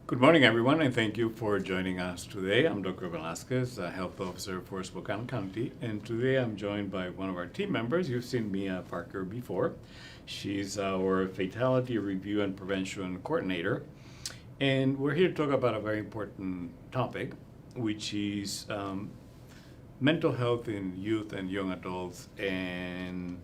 Good morning, everyone, and thank you for joining us today. I'm Dr. Velasquez, a health officer for Spokane County, and today I'm joined by one of our team members. You've seen Mia Parker before. She's our Fatality Review and Prevention Coordinator, and we're here to talk about a very important topic, which is mental health in youth and young adults and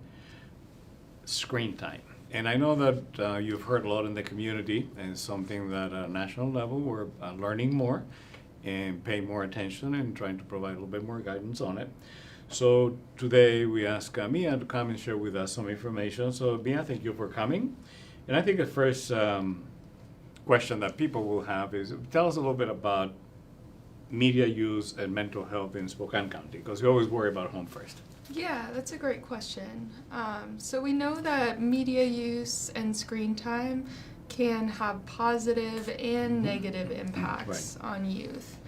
screen time. And I know that you've heard a lot in the community, and it's something that at a national level we're learning more and paying more attention and trying to provide a little bit more guidance on it. So today we ask Mia to come and share with us some information. So Mia, thank you for coming. And I think the first question that people will have is, tell us a little bit about media use and mental health in Spokane County, because we always worry about home first. Yeah, that's a great question. So we know that media use and screen time can have positive and negative impacts on youth.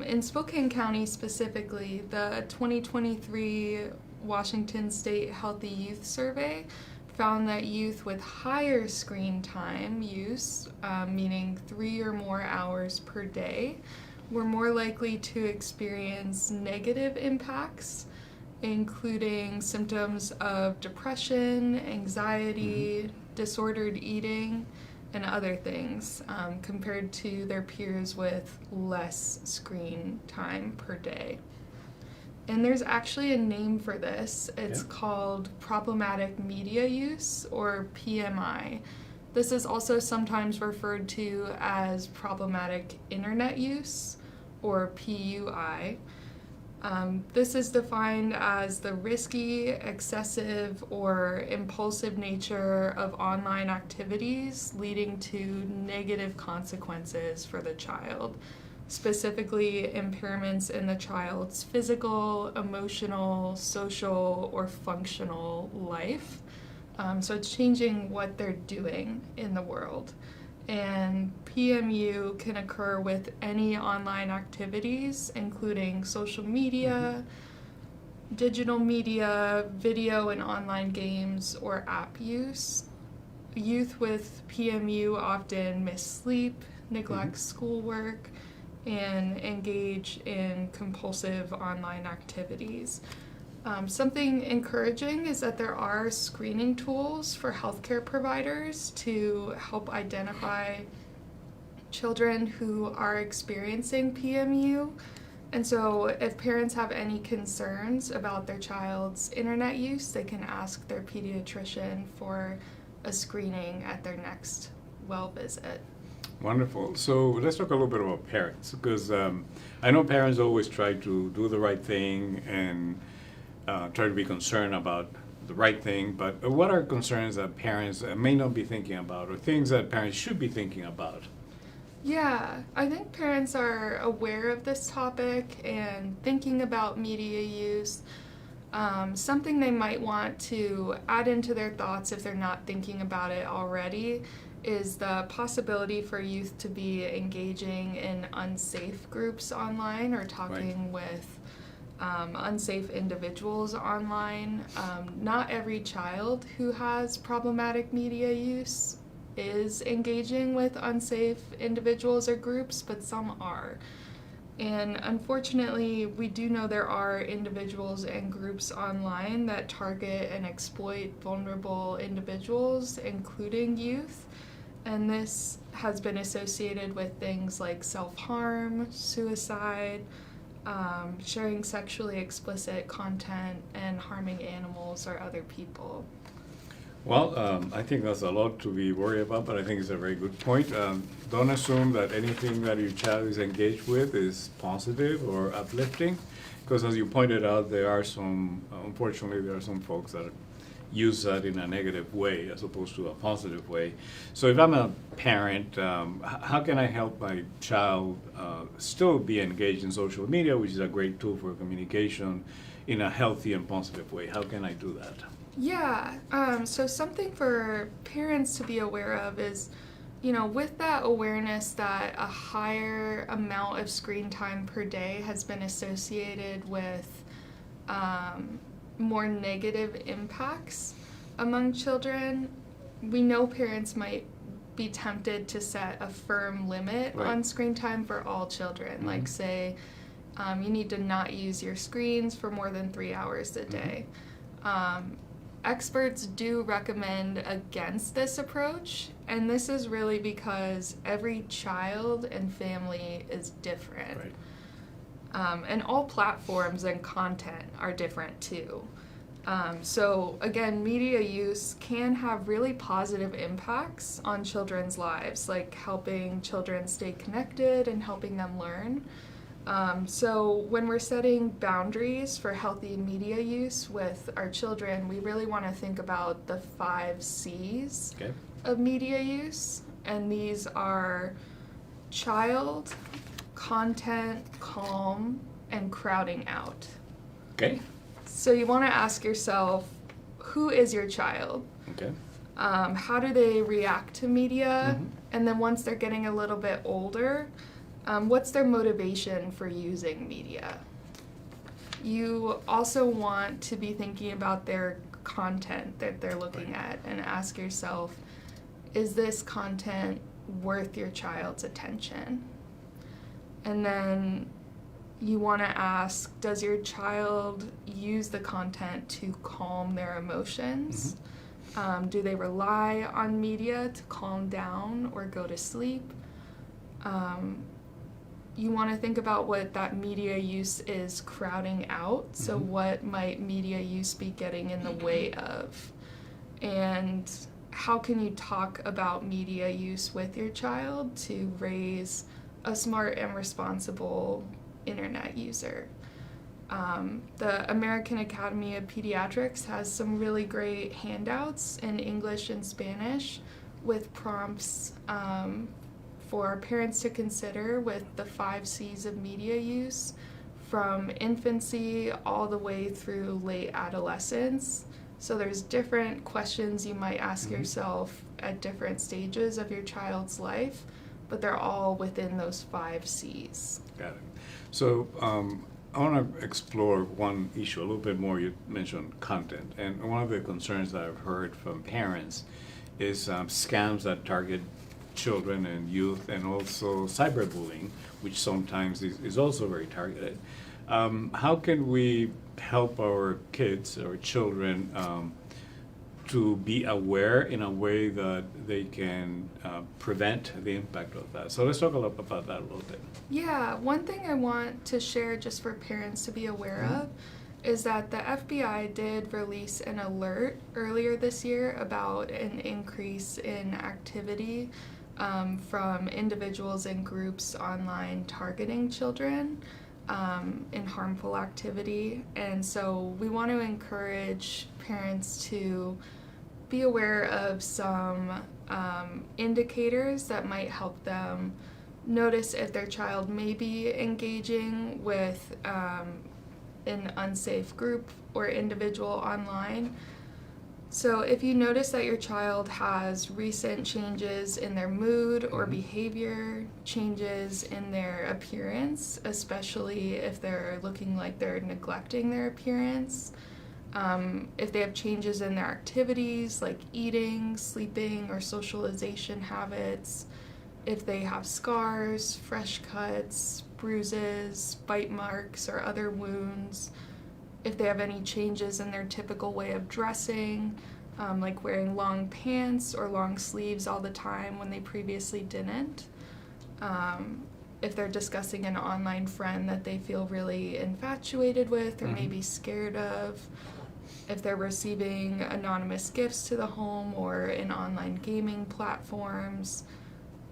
In Spokane County specifically, the 2023 Washington State Healthy Youth Survey found that youth with higher screen time use, meaning 3 or more hours per day, were more likely to experience negative impacts, including symptoms of depression, anxiety, disordered eating, and other things, compared to their peers with less screen time per day. And there's actually a name for this. It's called problematic media use, or PMI. This is also sometimes referred to as problematic internet use, or PUI. This is defined as the risky, excessive, or impulsive nature of online activities leading to negative consequences for the child, specifically impairments in the child's physical, emotional, social, or functional life. So it's changing what they're doing in the world. And PMU can occur with any online activities, including social media, digital media, video and online games, or app use. Youth with PMU often miss sleep, neglect schoolwork, and engage in compulsive online activities. Something encouraging is that there are screening tools for healthcare providers to help identify children who are experiencing PMU. And so if parents have any concerns about their child's internet use, they can ask their pediatrician for a screening at their next well visit. Wonderful. So let's talk a little bit about parents, because I know parents always try to do the right thing and try to be concerned about the right thing, but what are concerns that parents may not be thinking about, or things that parents should be thinking about? Yeah, I think parents are aware of this topic and thinking about media use. Something they might want to add into their thoughts if they're not thinking about it already is the possibility for youth to be engaging in unsafe groups online or talking with unsafe individuals online. Not every child who has problematic media use is engaging with unsafe individuals or groups, but some are. And unfortunately, we do know there are individuals and groups online that target and exploit vulnerable individuals, including youth. And this has been associated with things like self-harm, suicide, sharing sexually explicit content, and harming animals or other people. Well, I think that's a lot to be worried about, but I think it's a very good point. Don't assume that anything that your child is engaged with is positive or uplifting, because as you pointed out, unfortunately, there are some folks that use that in a negative way as opposed to a positive way. So if I'm a parent, how can I help my child still be engaged in social media, which is a great tool for communication, in a healthy and positive way? How can I do that? Yeah, so something for parents to be aware of is, with that awareness that a higher amount of screen time per day has been associated with more negative impacts among children, we know parents might be tempted to set a firm limit Right. on screen time for all children. Mhm. Like, say, you need to not use your screens for more than 3 hours a day. Experts do recommend against this approach, and this is really because every child and family is different. Right. And all platforms and content are different too. So again, media use can have really positive impacts on children's lives, like helping children stay connected and helping them learn. So when we're setting boundaries for healthy media use with our children, we really want to think about the 5 C's Okay. of media use, and these are child, content, calm, and crowding out. Okay. So you want to ask yourself, who is your child? Okay. How do they react to media? Mhm. And then once they're getting a little bit older, what's their motivation for using media? You also want to be thinking about their content that they're looking at and ask yourself, is this content worth your child's attention? And then you want to ask, does your child use the content to calm their emotions? Do they rely on media to calm down or go to sleep? You want to think about what that media use is crowding out. So what might media use be getting in the way of? And how can you talk about media use with your child to raise a smart and responsible internet user? The American Academy of Pediatrics has some really great handouts in English and Spanish with prompts for parents to consider with the 5 C's of media use from infancy all the way through late adolescence. So there's different questions you might ask yourself at different stages of your child's life, but they're all within those 5 C's. Got it. So I want to explore one issue a little bit more. You mentioned content, and one of the concerns that I've heard from parents is scams that target children and youth, and also cyberbullying, which sometimes is also very targeted. How can we help our kids or children to be aware in a way that they can prevent the impact of that? So let's talk a little about that a little bit. Yeah, one thing I want to share just for parents to be aware of is that the FBI did release an alert earlier this year about an increase in activity from individuals and groups online targeting children in harmful activity. And so we want to encourage parents to be aware of some indicators that might help them notice if their child may be engaging with an unsafe group or individual online. So if you notice that your child has recent changes in their mood or behavior, changes in their appearance, especially if they're looking like they're neglecting their appearance, if they have changes in their activities like eating, sleeping, or socialization habits, if they have scars, fresh cuts, bruises, bite marks, or other wounds, if they have any changes in their typical way of dressing, like wearing long pants or long sleeves all the time when they previously didn't, if they're discussing an online friend that they feel really infatuated with or maybe scared of, if they're receiving anonymous gifts to the home or in online gaming platforms,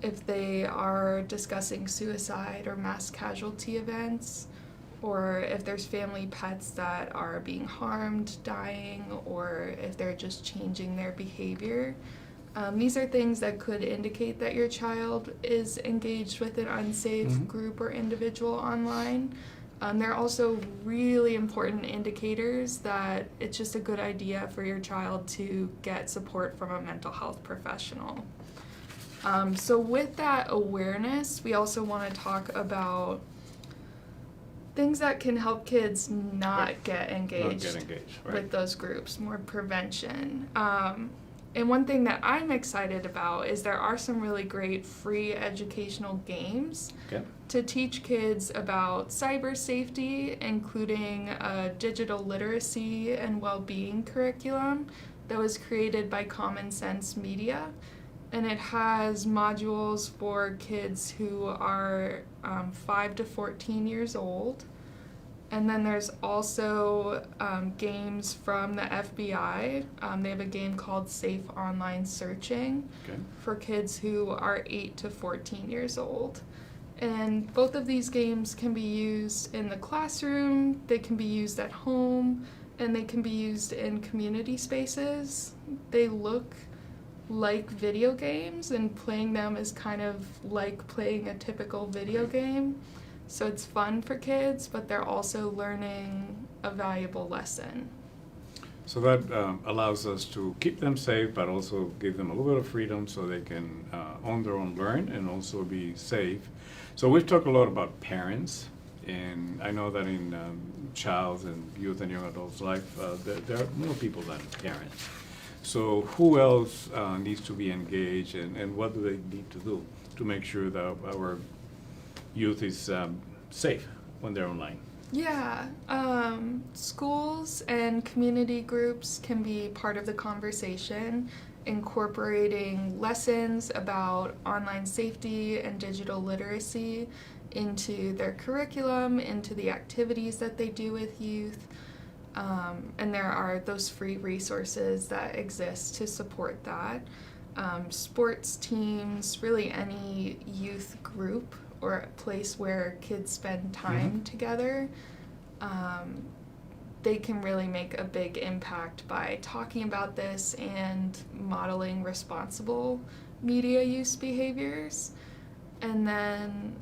if they are discussing suicide or mass casualty events, or if there's family pets that are being harmed, dying, or if they're just changing their behavior. These are things that could indicate that your child is engaged with an unsafe group or individual online. They're also really important indicators that it's just a good idea for your child to get support from a mental health professional. So with that awareness, we also want to talk about things that can help kids not get engaged, Not get engaged, right? with those groups, more prevention. And one thing that I'm excited about is there are some really great free educational games Okay. to teach kids about cyber safety, including a digital literacy and well-being curriculum that was created by Common Sense Media. And it has modules for kids who are 5 to 14 years old. And then there's also games from the FBI. They have a game called Safe Online Searching Okay. for kids who are 8 to 14 years old. And both of these games can be used in the classroom, they can be used at home, and they can be used in community spaces. They look like video games, and playing them is kind of like playing a typical video game. So it's fun for kids, but they're also learning a valuable lesson. So that allows us to keep them safe, but also give them a little bit of freedom so they can on their own learn and also be safe. So we've talked a lot about parents, and I know that in child and youth and young adults' life, there are more people than parents. So who else needs to be engaged, and what do they need to do to make sure that our youth is safe when they're online? Yeah, schools and community groups can be part of the conversation, incorporating lessons about online safety and digital literacy into their curriculum, into the activities that they do with youth. And there are those free resources that exist to support that. Sports teams, really any youth group or a place where kids spend time together, they can really make a big impact by talking about this and modeling responsible media use behaviors. And then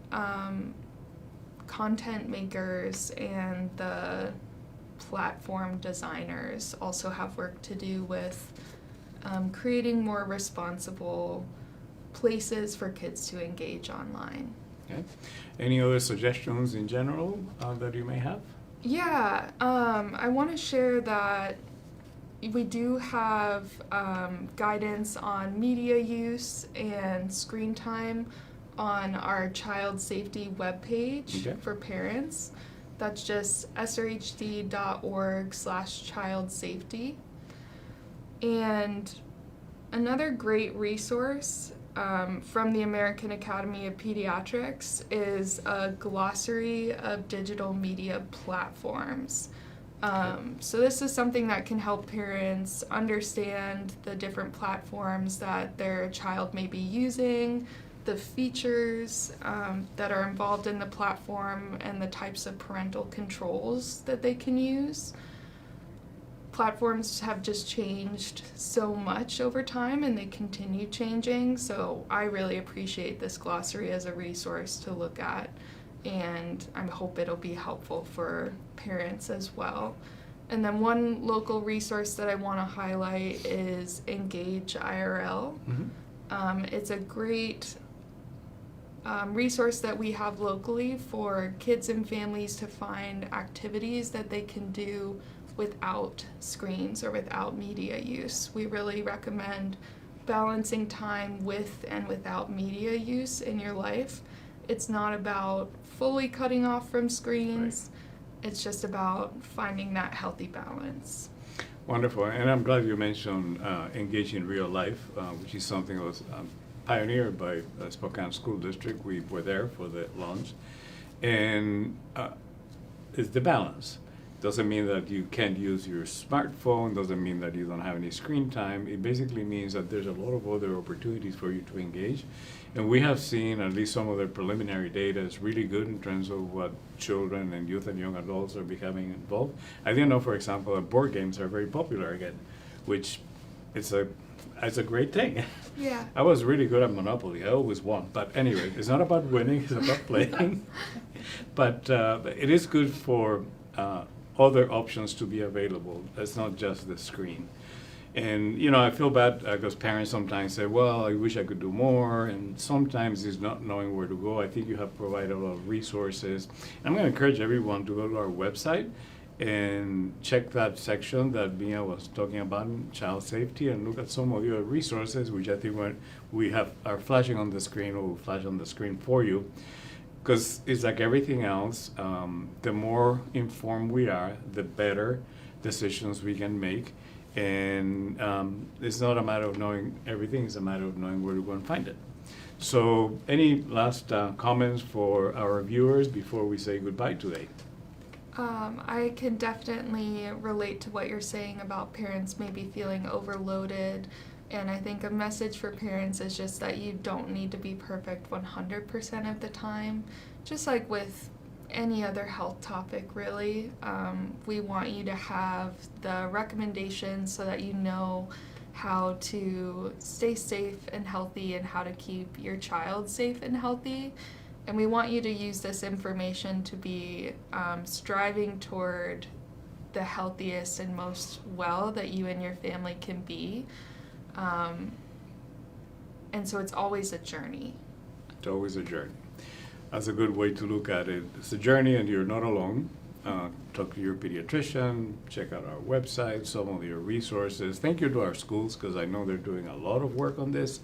content makers and the platform designers also have work to do with creating more responsible places for kids to engage online. Okay. Any other suggestions in general that you may have? Yeah, I want to share that we do have guidance on media use and screen time on our child safety webpage for parents. That's just srhd.org/child-safety. And another great resource from the American Academy of Pediatrics is a glossary of digital media platforms. So this is something that can help parents understand the different platforms that their child may be using, the features that are involved in the platform, and the types of parental controls that they can use. Platforms have just changed so much over time, and they continue changing, so I really appreciate this glossary as a resource to look at, and I hope it'll be helpful for parents as well. And then one local resource that I want to highlight is Engage IRL. It's a great resource that we have locally for kids and families to find activities that they can do without screens or without media use. We really recommend balancing time with and without media use in your life. It's not about fully cutting off from screens. It's just about finding that healthy balance. Wonderful, and I'm glad you mentioned Engage in Real Life, which is something that was pioneered by Spokane School District. We were there for the launch, and it's the balance. Doesn't mean that you can't use your smartphone, doesn't mean that you don't have any screen time. It basically means that there's a lot of other opportunities for you to engage. And we have seen at least some of the preliminary data is really good in terms of what children and youth and young adults are becoming involved. I didn't know, for example, that board games are very popular again, which it's a great thing. Yeah. I was really good at Monopoly. I always won. But anyway, it's not about winning, it's about playing. But it is good for other options to be available. It's not just the screen. And, you know, I feel bad because parents sometimes say, well, I wish I could do more. And sometimes it's not knowing where to go. I think you have provided a lot of resources. And I'm going to encourage everyone to go to our website and check that section that Mia was talking about, child safety, and look at some of your resources, which I think are flashing on the screen, or will flash on the screen for you. Because it's like everything else, the more informed we are, the better decisions we can make. And it's not a matter of knowing everything, it's a matter of knowing where to go and find it. So any last comments for our viewers before we say goodbye today? I can definitely relate to what you're saying about parents maybe feeling overloaded. And I think a message for parents is just that you don't need to be perfect 100% of the time. Just like with any other health topic, really. We want you to have the recommendations so that you know how to stay safe and healthy and how to keep your child safe and healthy. And we want you to use this information to be striving toward the healthiest and most well that you and your family can be. And so it's always a journey. It's always a journey. That's a good way to look at it. It's a journey and you're not alone. Talk to your pediatrician, check out our website, some of your resources. Thank you to our schools, because I know they're doing a lot of work on this,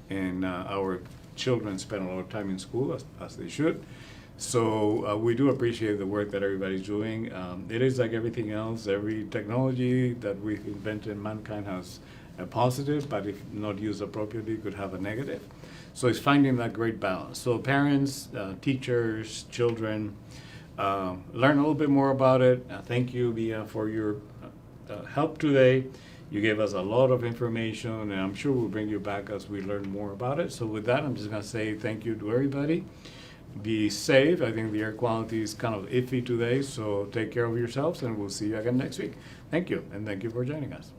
and our children spend a lot of time in school, as they should. So we do appreciate the work that everybody's doing. It is like everything else. Every technology that we've invented, mankind has a positive, but if not used appropriately, could have a negative. So it's finding that great balance. So parents, teachers, children, learn a little bit more about it. Thank you, Mia, for your help today. You gave us a lot of information, and I'm sure we'll bring you back as we learn more about it. So with that, I'm just going to say thank you to everybody. Be safe. I think the air quality is kind of iffy today, so take care of yourselves, and we'll see you again next week. Thank you, and thank you for joining us.